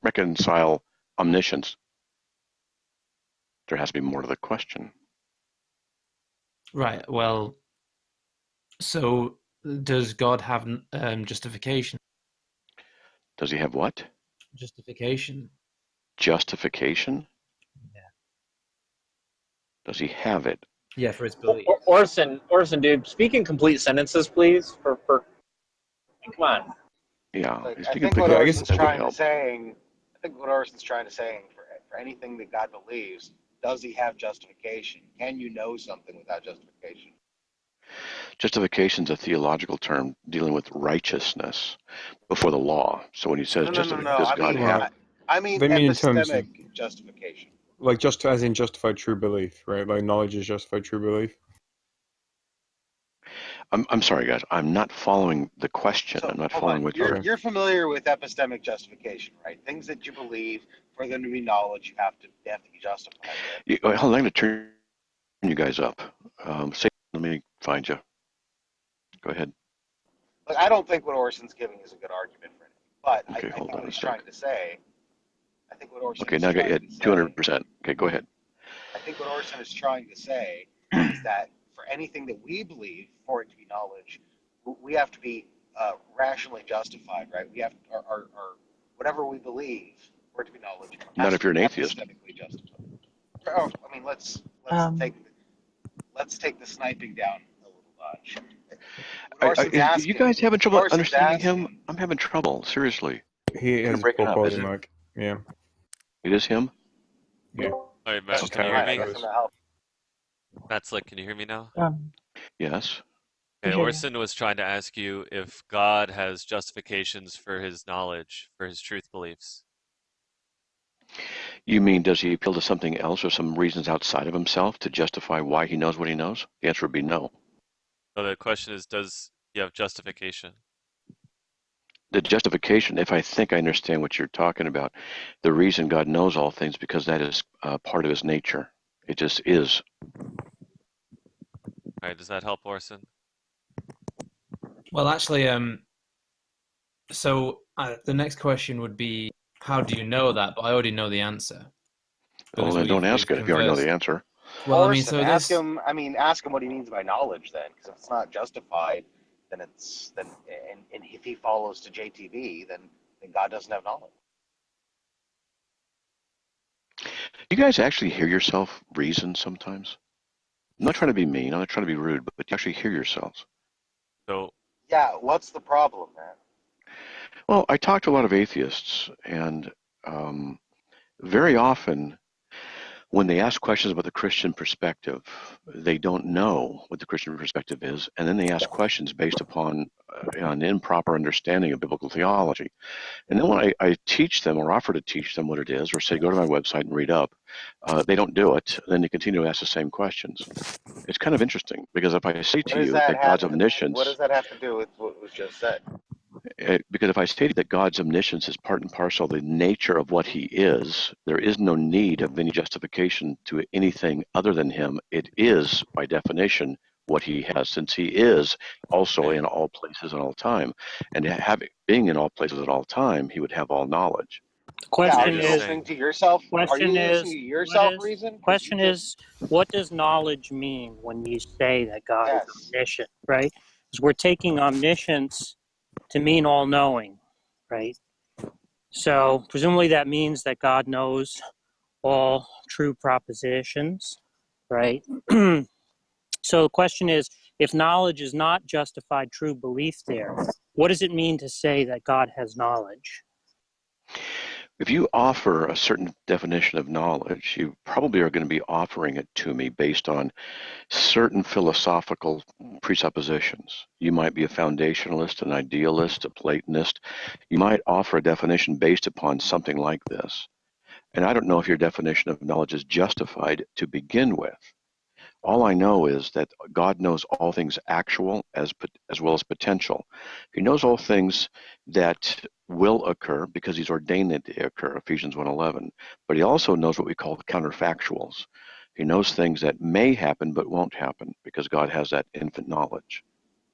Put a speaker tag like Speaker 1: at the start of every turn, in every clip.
Speaker 1: reconcile omniscience, there has to be more to the question.
Speaker 2: Right. Well, so does God have justification?
Speaker 1: Does he have what?
Speaker 2: Justification.
Speaker 1: Justification?
Speaker 2: Yeah.
Speaker 1: Does he have it?
Speaker 2: Yeah, for his belief.
Speaker 3: Orson, dude, speak in complete sentences, please. Come on.
Speaker 1: Yeah,
Speaker 4: Like,
Speaker 1: he's
Speaker 4: I
Speaker 1: speaking
Speaker 4: think what
Speaker 1: big.
Speaker 4: Orson's
Speaker 1: That would
Speaker 4: trying to
Speaker 1: help.
Speaker 4: saying, I think what Orson's trying to saying for anything that God believes, does he have justification? Can you know something without justification?
Speaker 1: Justification is a theological term dealing with righteousness before the law. So when he says does God have?
Speaker 4: I mean
Speaker 5: They mean in terms of
Speaker 4: epistemic justification.
Speaker 5: like just as in justified true belief, right? Like knowledge is justified true belief.
Speaker 1: I'm sorry, guys. I'm not following the question.
Speaker 4: So
Speaker 1: I'm not
Speaker 4: hold
Speaker 1: following
Speaker 4: on,
Speaker 1: what
Speaker 4: you're familiar with epistemic justification, right? Things that you believe, for them to be knowledge, you have to be justified. Right?
Speaker 1: Hold on, I'm going to turn you guys up. Let me find you. Go ahead.
Speaker 4: Like, I don't think what Orson's giving is a good argument for anything, but
Speaker 1: Okay,
Speaker 4: I
Speaker 1: hold
Speaker 4: think
Speaker 1: on
Speaker 4: what
Speaker 1: a
Speaker 4: he's
Speaker 1: sec.
Speaker 4: trying to say, I think what Orson
Speaker 1: Okay,
Speaker 4: is
Speaker 1: now I
Speaker 4: trying
Speaker 1: got
Speaker 4: to say,
Speaker 1: 200%. Okay, go ahead.
Speaker 4: I think what Orson is trying to say is that for anything that we believe, for it to be knowledge, we have to be rationally justified, right? We have our whatever we believe for it to be knowledge
Speaker 1: Not
Speaker 4: has
Speaker 1: if
Speaker 4: to
Speaker 1: you're
Speaker 4: be
Speaker 1: an atheist.
Speaker 4: epistemically justified. Oh, I mean, let's take the sniping down a little notch.
Speaker 1: You guys having trouble
Speaker 4: Orson's
Speaker 1: understanding
Speaker 4: asking,
Speaker 1: him? I'm having trouble. Seriously.
Speaker 5: He has
Speaker 1: breaking
Speaker 5: poor
Speaker 1: up,
Speaker 5: quality
Speaker 1: is it?
Speaker 5: mic. Yeah.
Speaker 1: It is him?
Speaker 5: Yeah.
Speaker 6: All right,
Speaker 1: That's
Speaker 6: Matt, can you hear me?
Speaker 4: that's gonna help.
Speaker 6: Matt Slick, can you hear me now?
Speaker 1: Yes.
Speaker 6: Okay, Orson was trying to ask you if God has justifications for his knowledge, for his truth beliefs.
Speaker 1: You mean, does he appeal to something else or some reasons outside of himself to justify why he knows what he knows? The answer would be no.
Speaker 6: So the question is, does he have justification?
Speaker 1: The justification, if I think I understand what you're talking about, the reason God knows all things because that is part of his nature. It just is.
Speaker 6: All right, does that help, Orson?
Speaker 2: Well, actually, so the next question would be, how do you know that? But I already know the answer.
Speaker 1: Well, then don't ask it if you already know the answer.
Speaker 2: Well,
Speaker 4: Orson,
Speaker 2: I mean, so
Speaker 4: ask him. I mean, ask him what he means by knowledge. Then, because if it's not justified, then and if he follows to JTV, then God doesn't have knowledge.
Speaker 1: Do you guys actually hear yourself reason sometimes? I'm not trying to be mean. I'm not trying to be rude, but you actually hear yourselves.
Speaker 6: So,
Speaker 4: yeah, what's the problem, man?
Speaker 1: Well, I talk to a lot of atheists, and very often when they ask questions about the Christian perspective, they don't know what the Christian perspective is, and then they ask questions based upon an improper understanding of biblical theology. And then when I teach them or offer to teach them what it is, or say, go to my website and read up, they don't do it. Then they continue to ask the same questions. It's kind of interesting, because if I say to you that God's omniscience...
Speaker 4: What does that have to do with what was just said?
Speaker 1: Because if I stated that God's omniscience is part and parcel of the nature of what he is, there is no need of any justification to anything other than him. It is, by definition, what he has, since he is also in all places and all time. And being in all places at all time, he would have all knowledge.
Speaker 7: The question is,
Speaker 4: listening to yourself?
Speaker 7: Question is,
Speaker 4: reason?
Speaker 7: Question is, what does knowledge mean when you say that God is omniscient, right? Because we're taking omniscience to mean all-knowing, right? So presumably that means that God knows all true propositions, right? So the question is, if knowledge is not justified true belief there, what does it mean to say that God has knowledge?
Speaker 1: If you offer a certain definition of knowledge, you probably are going to be offering it to me based on certain philosophical presuppositions. You might be a foundationalist, an idealist, a Platonist. You might offer a definition based upon something like this. And I don't know if your definition of knowledge is justified to begin with. All I know is that God knows all things actual as well as potential. He knows all things that will occur because he's ordained that they occur, Ephesians 1:11. But he also knows what we call counterfactuals. He knows things that may happen but won't happen because God has that infinite knowledge.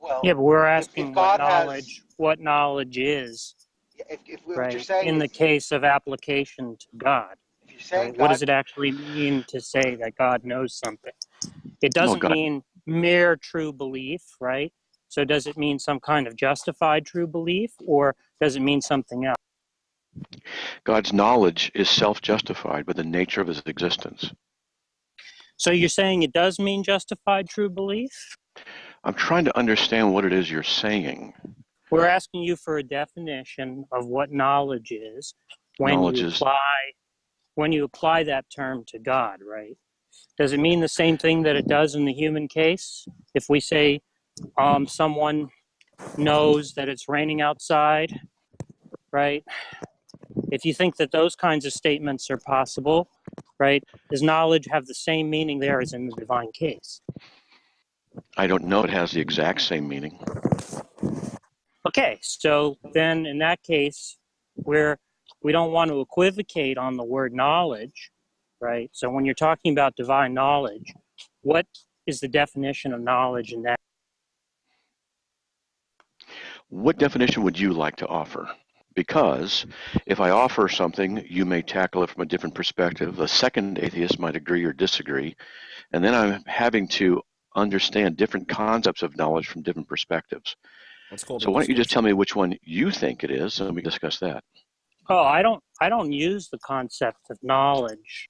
Speaker 4: Well,
Speaker 7: yeah, but we're asking what knowledge is.
Speaker 4: if what
Speaker 7: right?
Speaker 4: you're saying
Speaker 7: In the
Speaker 4: is,
Speaker 7: case of application to God,
Speaker 4: if you're saying
Speaker 7: right? What
Speaker 4: God,
Speaker 7: does it actually mean to say that God knows something? It
Speaker 1: Well,
Speaker 7: doesn't
Speaker 1: God,
Speaker 7: mean mere true belief, right? So does it mean some kind of justified true belief, or does it mean something else?
Speaker 1: God's knowledge is self-justified by the nature of his existence.
Speaker 7: So you're saying it does mean justified true belief?
Speaker 1: I'm trying to understand what it is you're saying.
Speaker 7: We're asking you for a definition of what knowledge is when
Speaker 1: Knowledge
Speaker 7: you
Speaker 1: is,
Speaker 7: apply that term to God, right? Does it mean the same thing that it does in the human case? If we say someone knows that it's raining outside, right? If you think that those kinds of statements are possible, right, does knowledge have the same meaning there as in the divine case?
Speaker 1: I don't know it has the exact same meaning.
Speaker 7: Okay, so then in that case, we don't want to equivocate on the word knowledge, right? So when you're talking about divine knowledge, what is the definition of knowledge in that?
Speaker 1: What definition would you like to offer? Because if I offer something, you may tackle it from a different perspective. A second atheist might agree or disagree. And then I'm having to understand different concepts of knowledge from different perspectives.
Speaker 8: What's called
Speaker 1: So
Speaker 8: a
Speaker 1: why don't you just
Speaker 8: distortion.
Speaker 1: tell me which one you think it is, and we can discuss that.
Speaker 7: Oh, I don't use the concept of knowledge.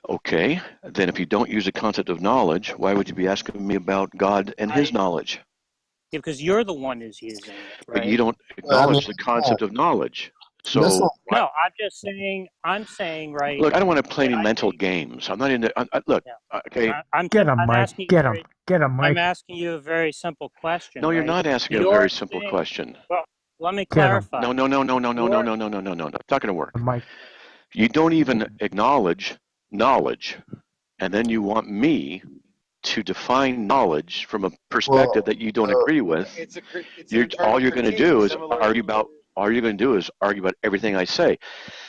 Speaker 1: Okay, then if you don't use the concept of knowledge, why would you be asking me about God and his knowledge?
Speaker 7: Because you're the one who's using it,
Speaker 1: But you
Speaker 7: right?
Speaker 1: don't acknowledge the concept of knowledge.
Speaker 5: That's
Speaker 1: So
Speaker 5: not.
Speaker 1: why,
Speaker 7: No, I'm saying, right?
Speaker 1: look, I don't want to play any
Speaker 7: I
Speaker 1: mental
Speaker 7: think,
Speaker 1: games. I'm not into. Look,
Speaker 7: yeah.
Speaker 1: okay.
Speaker 9: Get him,
Speaker 7: I'm
Speaker 9: Mike.
Speaker 7: asking you
Speaker 9: Get him. Get him,
Speaker 7: I'm
Speaker 9: Mike.
Speaker 7: asking you a very simple question,
Speaker 1: No, you're
Speaker 7: right?
Speaker 1: not asking a
Speaker 7: You're
Speaker 1: very simple
Speaker 7: saying,
Speaker 1: question.
Speaker 7: well, let me
Speaker 9: Get him.
Speaker 7: clarify.
Speaker 1: No, no, no, no, no, no, no,
Speaker 7: You're
Speaker 1: no, no, no, no, no. It's not going to work.
Speaker 9: Mike.
Speaker 1: You don't even acknowledge knowledge, and then you want me to define knowledge from a perspective that you don't agree with.
Speaker 4: it's an
Speaker 1: All
Speaker 4: internal
Speaker 1: you're going to
Speaker 4: critique,
Speaker 1: do is
Speaker 4: similar.
Speaker 1: argue about. All you're going to do is argue about everything I say.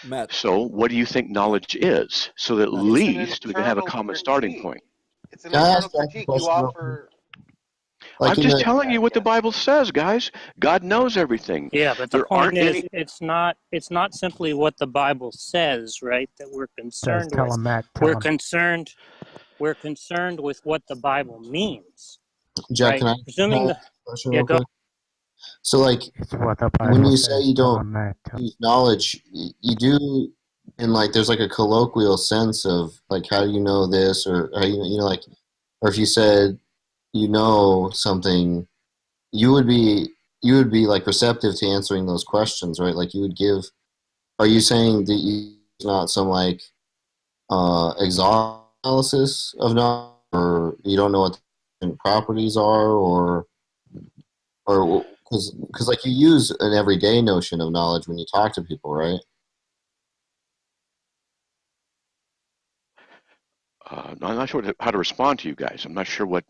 Speaker 8: Matt,
Speaker 1: So, what do you think knowledge is? So that at
Speaker 8: Matt,
Speaker 4: It's an
Speaker 1: least we can have a
Speaker 4: internal
Speaker 1: common starting
Speaker 4: critique.
Speaker 1: point.
Speaker 4: It's an
Speaker 5: Can I
Speaker 4: internal
Speaker 5: ask Jack a
Speaker 4: critique. You
Speaker 5: question real quick?
Speaker 4: offer.
Speaker 5: Like
Speaker 1: I'm
Speaker 5: in
Speaker 1: just
Speaker 5: the
Speaker 1: telling you what the
Speaker 4: Yes.
Speaker 1: Bible says, guys. God knows everything.
Speaker 7: Yeah, but the
Speaker 1: There
Speaker 7: point
Speaker 1: aren't
Speaker 7: is,
Speaker 1: any.
Speaker 7: it's not simply what the Bible says, right? That we're
Speaker 9: Says,
Speaker 7: concerned
Speaker 9: tell
Speaker 7: with.
Speaker 9: him, Matt. Tell
Speaker 7: We're
Speaker 9: him.
Speaker 7: concerned. We're concerned with what the Bible means,
Speaker 5: Jack,
Speaker 7: right?
Speaker 5: can I
Speaker 7: Presuming
Speaker 5: ask
Speaker 7: the
Speaker 5: a question
Speaker 7: yeah,
Speaker 5: real
Speaker 7: go.
Speaker 5: quick? So, like,
Speaker 9: It's what the
Speaker 5: when
Speaker 9: Bible
Speaker 5: you say
Speaker 9: says.
Speaker 5: you
Speaker 9: Tell
Speaker 5: don't
Speaker 9: him, Matt. Tell him.
Speaker 5: use knowledge, you do, and like, there's like a colloquial sense of like, how do you know this, or how you know, like, or if you said you know something, you would be like receptive to answering those questions, right? Like, you would give. Are you saying that you not some like exhaust analysis of knowledge, or you don't know what the different properties are, or because like you use an everyday notion of knowledge when you talk to people, right?
Speaker 1: I'm not sure how to respond to you guys. I'm not sure what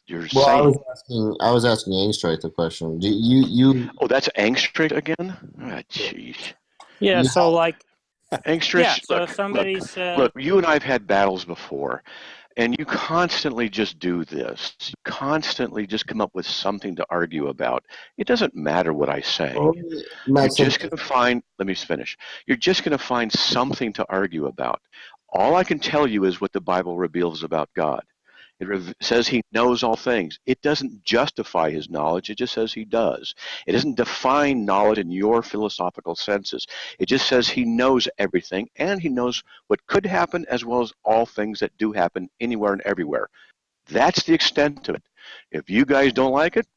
Speaker 1: you're
Speaker 5: Well,
Speaker 1: saying.
Speaker 5: I was asking Angstreich the question. Do you
Speaker 1: Oh, that's Angstreich again? Ah, jeez.
Speaker 7: Yeah,
Speaker 5: you
Speaker 7: so
Speaker 5: have
Speaker 7: like, yeah,
Speaker 1: Angstreich,
Speaker 7: so if
Speaker 1: look, look,
Speaker 7: somebody says,
Speaker 1: look. You and I have had battles before, and you constantly just do this. You constantly just come up with something to argue about. It doesn't matter what I say. You're
Speaker 5: Matt said
Speaker 1: just going to find, let me finish. You're just going to find something to argue about. All I can tell you is what the Bible reveals about God. It says he knows all things. It doesn't justify his knowledge. It just says he does. It doesn't define knowledge in your philosophical senses. It just says he knows everything, and he knows what could happen as well as all things that do happen anywhere and everywhere. That's the extent of it. If you guys don't like it,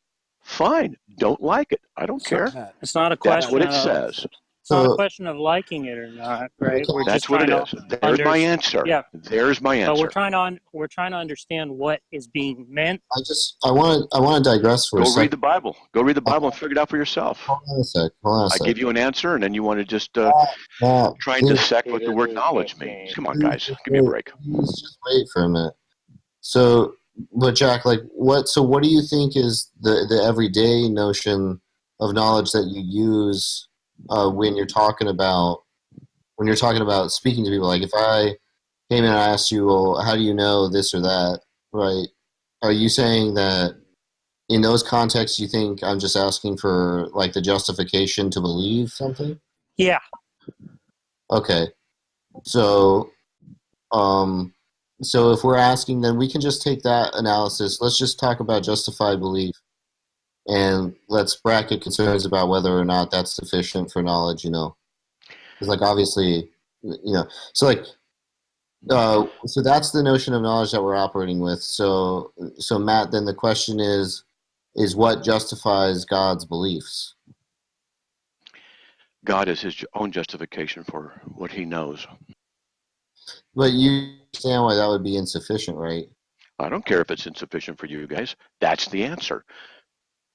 Speaker 1: fine. Don't like it. I don't
Speaker 7: so
Speaker 1: care.
Speaker 8: Matt,
Speaker 7: it's not a
Speaker 1: That's
Speaker 8: Matt,
Speaker 1: what
Speaker 7: question
Speaker 1: it
Speaker 7: of
Speaker 1: says.
Speaker 7: it's not a
Speaker 5: so.
Speaker 7: question of liking it or not, right? We're just
Speaker 1: That's what
Speaker 7: trying
Speaker 1: it
Speaker 7: to
Speaker 1: is. There's my answer.
Speaker 7: yeah,
Speaker 1: There's my
Speaker 7: but
Speaker 1: answer.
Speaker 7: we're trying to understand what is being meant.
Speaker 5: I want to digress for a
Speaker 1: Go read
Speaker 5: second.
Speaker 1: the Bible. Go read the Bible and figure it out for yourself.
Speaker 5: Hold on a sec.
Speaker 1: I give you an answer, and then you want to just
Speaker 5: Matt,
Speaker 1: try and
Speaker 5: please,
Speaker 1: dissect what the word knowledge means. Come on,
Speaker 5: please
Speaker 1: guys.
Speaker 5: just
Speaker 1: Give me a
Speaker 5: wait.
Speaker 1: break.
Speaker 5: Please just wait for a minute. So, but Jack, like, what? So, what do you think is the everyday notion of knowledge that you use when you're talking about speaking to people? Like, if I came in and I asked you, well, how do you know this or that, right? Are you saying that in those contexts, you think I'm just asking for like the justification to believe something?
Speaker 7: Yeah.
Speaker 5: Okay. So, so if we're asking, then we can just take that analysis. Let's just talk about justified belief, and let's bracket concerns about whether or not that's sufficient for knowledge. Because like obviously, so like. So that's the notion of knowledge that we're operating with. So Matt, then the question is what justifies God's beliefs?
Speaker 1: God is his own justification for what he knows.
Speaker 5: But you understand why that would be insufficient, right?
Speaker 1: I don't care if it's insufficient for you guys. That's the answer.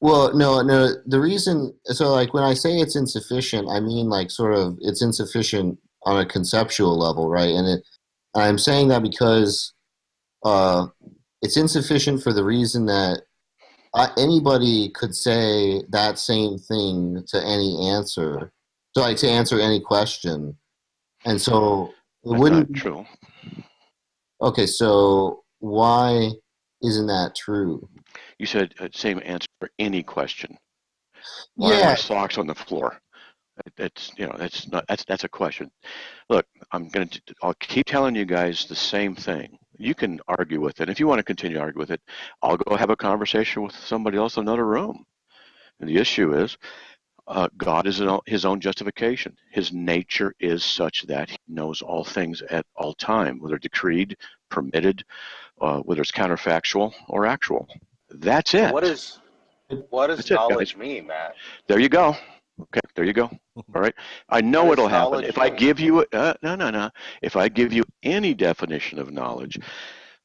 Speaker 5: Well, no. The reason, so like when I say it's insufficient, I mean like sort of it's insufficient on a conceptual level, right? And I'm saying that because it's insufficient for the reason that anybody could say that same thing to any answer, so like to answer any question, and so it
Speaker 1: That's
Speaker 5: wouldn't.
Speaker 1: not true.
Speaker 5: Okay, so why isn't that true?
Speaker 1: You said same answer for any question. Why are my socks on the floor? That's that's a question. Look, I'll keep telling you guys the same thing. You can argue with it. If you want to continue to argue with it, I'll go have a conversation with somebody else in another room. And the issue is, God is his own justification. His nature is such that he knows all things at all time, whether decreed, permitted, whether it's counterfactual or actual. That's it.
Speaker 4: What does
Speaker 1: That's
Speaker 4: knowledge mean, Matt?
Speaker 1: There you go. Okay, there you go. All right. I know
Speaker 4: What
Speaker 1: what'll
Speaker 4: does
Speaker 1: happen.
Speaker 4: knowledge
Speaker 1: If I
Speaker 4: mean?
Speaker 1: give you no. If I give you any definition of knowledge,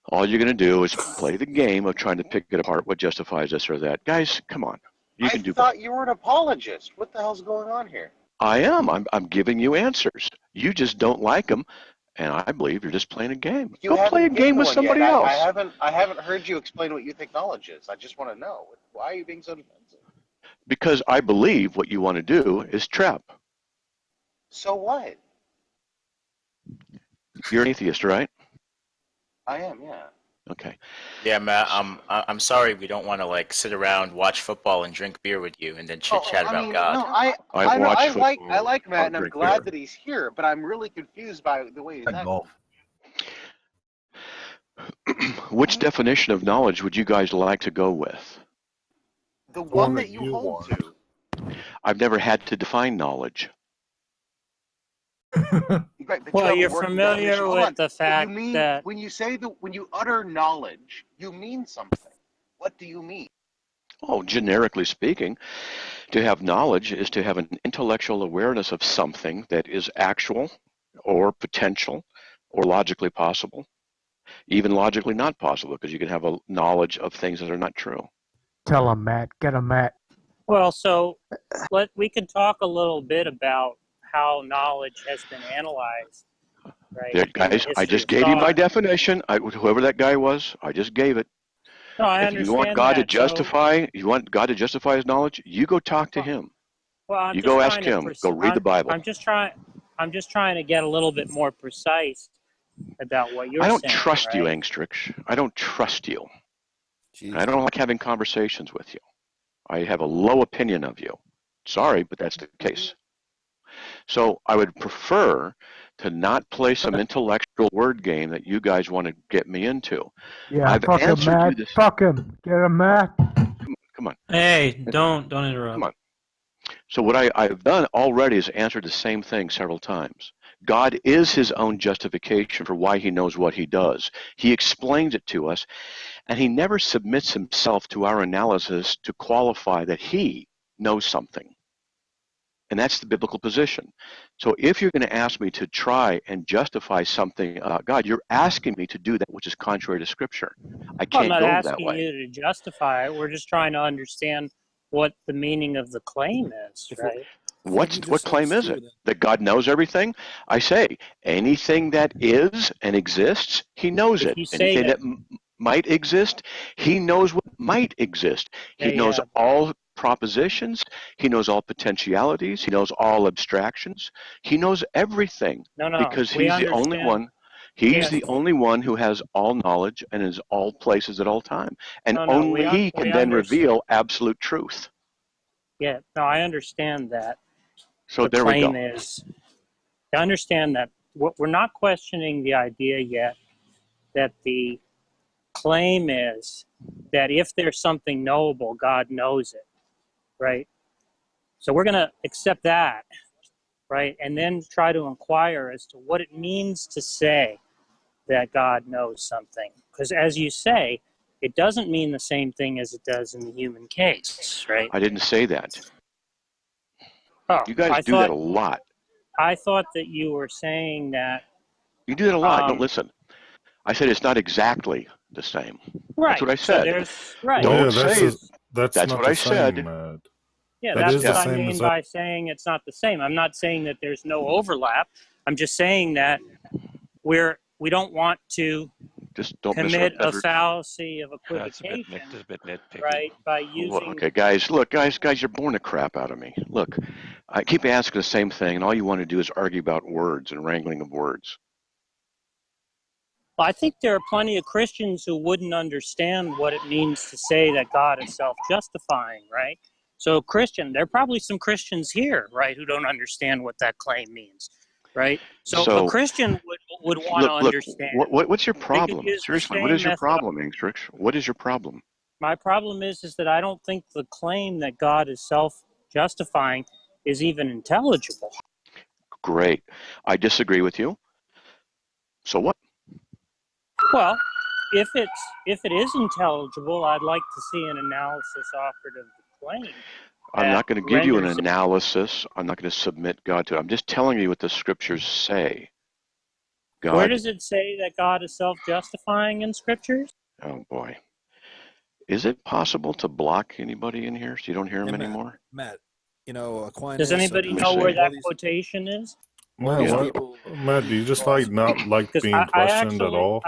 Speaker 1: all you're going to do is play the game of trying to pick it apart. What justifies this or that? Guys, come on. You can do
Speaker 4: thought you were an apologist. What the hell's going on here?
Speaker 1: I am. I'm giving you answers. You just don't like them, and I believe you're just playing a game.
Speaker 4: You
Speaker 1: Go
Speaker 4: haven't
Speaker 1: play a
Speaker 4: given
Speaker 1: game with
Speaker 4: one
Speaker 1: somebody
Speaker 4: yet.
Speaker 1: else.
Speaker 4: I haven't heard you explain what you think knowledge is. I just want to know. Why are you being so defensive?
Speaker 1: Because I believe what you want to do is trap.
Speaker 4: So what?
Speaker 1: You're an atheist, right?
Speaker 4: I am, yeah.
Speaker 1: Okay.
Speaker 8: Yeah, Matt. I'm sorry we don't want to like sit around, watch football, and drink beer with you, and then chit chat about God.
Speaker 4: No, I like Matt, and I'm glad that he's here. But I'm really confused by the way he's acting.
Speaker 1: Which definition of knowledge would you guys like to go with?
Speaker 4: The one that you hold to.
Speaker 1: I've never had to define knowledge.
Speaker 7: Well, you're familiar with the fact that
Speaker 4: when you utter knowledge, you mean something. What do you mean?
Speaker 1: Oh, generically speaking, to have knowledge is to have an intellectual awareness of something that is actual or potential or logically possible, even logically not possible, because you can have a knowledge of things that are not true.
Speaker 9: Tell him, Matt. Get him, Matt.
Speaker 7: Well, so we can talk a little bit about how knowledge has been analyzed, right?
Speaker 1: There, guys, I just gave you my definition. Whoever that guy was, I just gave it.
Speaker 7: No, I
Speaker 1: if
Speaker 7: understand
Speaker 1: you want God
Speaker 7: that,
Speaker 1: to justify, you want God to justify his knowledge, you go talk to him.
Speaker 7: Well,
Speaker 1: you go ask him. Go read the Bible.
Speaker 7: I'm just trying to get a little bit more precise about what you're saying.
Speaker 1: I don't trust
Speaker 7: right?
Speaker 1: you, Angstreich. I don't trust you.
Speaker 10: Jeez.
Speaker 1: I don't like having conversations with you. I have a low opinion of you. Sorry, but that's the case. So I would prefer to not play some intellectual word game that you guys want to get me into.
Speaker 9: Yeah,
Speaker 1: I've
Speaker 9: fuck him,
Speaker 1: answered
Speaker 9: Matt.
Speaker 1: you this.
Speaker 9: Fuck him. Get him, Matt.
Speaker 1: Come on.
Speaker 2: Hey, don't interrupt.
Speaker 1: Come on. So what I've done already is answered the same thing several times. God is his own justification for why he knows what he does. He explains it to us, and he never submits himself to our analysis to qualify that he knows something. And that's the biblical position. So if you're going to ask me to try and justify something about God, you're asking me to do that which is contrary to Scripture. I can't go that way.
Speaker 7: I'm not asking you to justify it. We're just trying to understand what the meaning of the claim is, right?
Speaker 1: What claim is it? That God knows everything? I say, anything that is and exists, he knows it. Anything that might exist, he knows what might exist. He knows all propositions. He knows all potentialities. He knows all abstractions. He knows everything.
Speaker 7: No,
Speaker 1: because he's the only one. He's the only one who has all knowledge and is all places at all time. And
Speaker 7: No,
Speaker 1: only he
Speaker 7: we
Speaker 1: can then
Speaker 7: understand.
Speaker 1: reveal absolute truth.
Speaker 7: Yeah, no, I understand that.
Speaker 1: So
Speaker 7: The
Speaker 1: there we go.
Speaker 7: claim is, I understand that. We're not questioning the idea yet that the claim is that if there's something knowable, God knows it, right? So we're going to accept that, right? And then try to inquire as to what it means to say that God knows something. Because as you say, it doesn't mean the same thing as it does in the human case, right?
Speaker 1: I didn't say that.
Speaker 7: Oh,
Speaker 1: You guys do that a lot.
Speaker 7: I thought that you were saying that.
Speaker 1: You do that a lot. Don't listen. I said it's not exactly the same.
Speaker 7: Right.
Speaker 1: That's what I said.
Speaker 7: So there's, right.
Speaker 1: Don't say
Speaker 10: that's
Speaker 1: not
Speaker 10: what
Speaker 1: I
Speaker 10: I
Speaker 1: said.
Speaker 10: said.
Speaker 7: Yeah, that's what I mean by saying it's not the same. I'm not saying that there's no overlap. I'm just saying that we don't want to
Speaker 1: just don't
Speaker 7: commit a fallacy of equivocation,
Speaker 11: That's a bit nitpicky.
Speaker 7: right? By using.
Speaker 1: Okay, guys, look, guys, you're boring the crap out of me. Look, I keep asking the same thing, and all you want to do is argue about words and wrangling of words.
Speaker 7: Well, I think there are plenty of Christians who wouldn't understand what it means to say that God is self-justifying, right? So there are probably some Christians here, right, who don't understand what that claim means, right? So a Christian would want to understand.
Speaker 1: What's your problem? Seriously, what is your problem, Angstreich? What is your problem?
Speaker 7: My problem is that I don't think the claim that God is self-justifying is even intelligible.
Speaker 1: Great. I disagree with you. So what?
Speaker 7: Well, if it is intelligible, I'd like to see an analysis offered of the claim.
Speaker 1: I'm not going to give you an analysis. I'm not going to submit God to it. I'm just telling you what the scriptures say.
Speaker 7: Where does it say that God is self-justifying in scriptures?
Speaker 1: Oh, boy. Is it possible to block anybody in here so you don't hear them anymore?
Speaker 12: Matt, Aquinas...
Speaker 7: Does anybody know where that quotation is?
Speaker 10: Matt, do you just not like being questioned at all?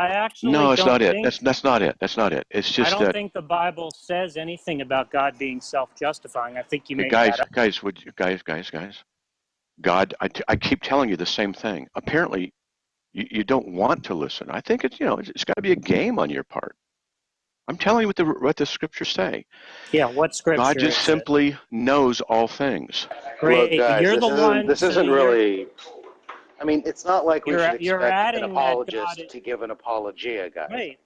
Speaker 1: No, it's not it. That's not it. That's not it. It's just
Speaker 7: I don't think the Bible says anything about God being self-justifying. I think you made that up.
Speaker 1: Guys. God, I keep telling you the same thing. Apparently, you don't want to listen. I think it's got to be a game on your part. I'm telling you what the scriptures say.
Speaker 7: Yeah, what scripture?
Speaker 1: God just simply knows all things.
Speaker 7: Great.
Speaker 4: Look, guys,
Speaker 7: you're the one.
Speaker 4: This isn't really. I mean, it's not like we should expect an apologist to give an apologia, guys.
Speaker 7: Wait,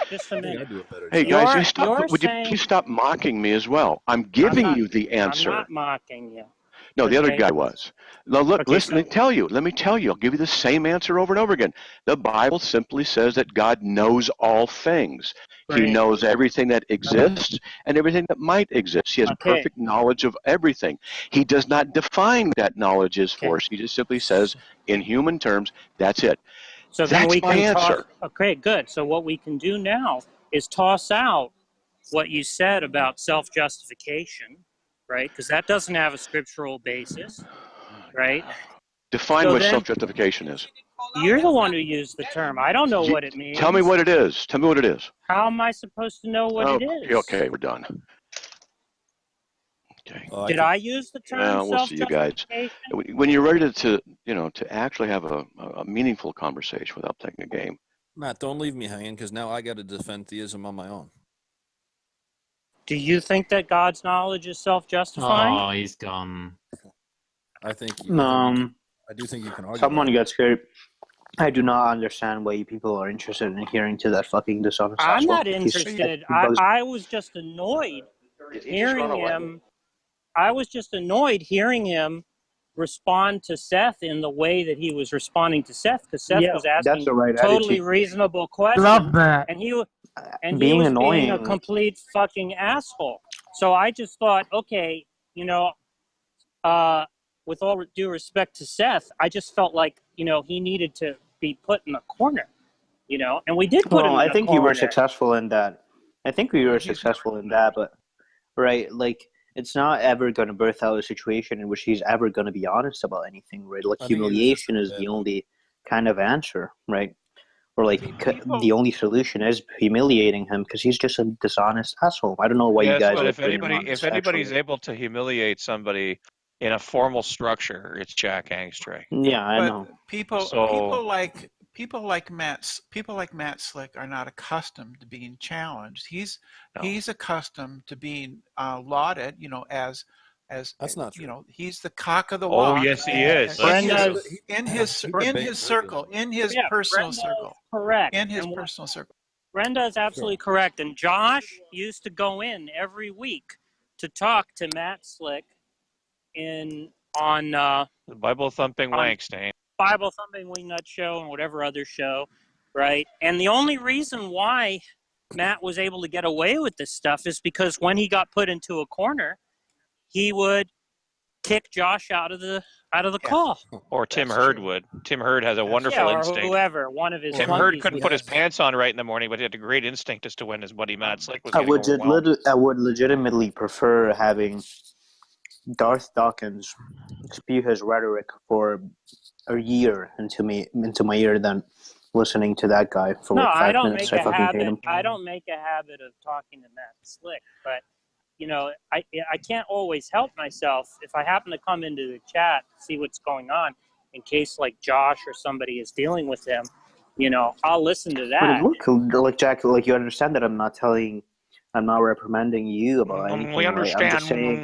Speaker 7: just a minute.
Speaker 1: Hey, guys, would you please stop mocking me as well? I'm giving you the answer.
Speaker 7: I'm not mocking you.
Speaker 1: No, the other guy was. Now, look, listen, let me tell you. I'll give you the same answer over and over again. The Bible simply says that God knows all things. Right. He knows everything that exists and everything that might exist. He has perfect knowledge of everything. He does not define that knowledge is for us. He just simply says, in human terms, that's it.
Speaker 7: So
Speaker 1: that's my answer.
Speaker 7: Okay, good. So what we can do now is toss out what you said about self-justification, right? Because that doesn't have a scriptural basis, right?
Speaker 1: Define what self-justification is.
Speaker 7: You're the one who used the term. I don't know what it means.
Speaker 1: Tell me what it is. Tell me what it is.
Speaker 7: How am I supposed to know what it is?
Speaker 1: Okay, we're done. Okay.
Speaker 7: Did I use the term
Speaker 1: we'll see you guys. When you're ready to actually have a meaningful conversation without taking a game.
Speaker 12: Matt, don't leave me hanging because now I got to defend theism on my own.
Speaker 7: Do you think that God's knowledge is self-justifying?
Speaker 2: Oh, he's gone.
Speaker 12: I think. I do think you can argue.
Speaker 13: Someone gets scared. I do not understand why people are interested in hearing to that fucking dishonest.
Speaker 7: I'm not interested. I was just annoyed hearing him. I was just annoyed hearing him respond to Seth in the way that he was responding to Seth, because Seth was asking totally reasonable questions.
Speaker 9: Love that.
Speaker 7: And he was
Speaker 13: being annoying.
Speaker 7: Being a complete fucking asshole. So I just thought, okay, with all due respect to Seth, I just felt like, he needed to be put in the corner, and we did put him in the corner.
Speaker 13: I think you were successful in that. But, right, like, it's not ever going to birth out a situation in which he's ever going to be honest about anything, right? Like, humiliation is the only kind of answer, right? Or, like, the only solution is humiliating him because he's just a dishonest asshole. I don't know why you guys...
Speaker 11: But if anybody's able to humiliate somebody in a formal structure, it's Jack Angstreich.
Speaker 13: Yeah, I know.
Speaker 14: People people like Matt Slick are not accustomed to being challenged. He's accustomed to being lauded, as
Speaker 12: That's not true.
Speaker 14: he's the cock of the
Speaker 11: Oh,
Speaker 14: walk.
Speaker 11: yes, he is.
Speaker 14: In his circle, in his personal circle.
Speaker 7: Correct.
Speaker 14: In his personal circle.
Speaker 7: Brenda is absolutely correct. And Josh used to go in every week to talk to Matt Slick on
Speaker 11: the Bible thumping Wankstein.
Speaker 7: Bible thumping Wingnut show and whatever other show, right? And the only reason why Matt was able to get away with this stuff is because when he got put into a corner, he would kick Josh out of the call.
Speaker 11: Or Tim Hurd would. Tim Hurd has a wonderful instinct.
Speaker 7: Or whoever, one of his.
Speaker 11: Tim Hurd couldn't put his pants on right in the morning, but he had a great instinct as to when his buddy Matt Slick was getting overwhelmed.
Speaker 13: I would legitimately prefer having Darth Dawkins spew his rhetoric for a year into my ear than listening to that guy for 5 minutes. I fucking hate him.
Speaker 7: I don't make a habit of talking to Matt Slick, but I can't always help myself. If I happen to come into the chat, see what's going on, in case like Josh or somebody is dealing with him, I'll listen to that.
Speaker 13: But look, like Jack, like you understand that I'm not reprimanding you about anything.
Speaker 11: We understand.
Speaker 13: I'm just saying,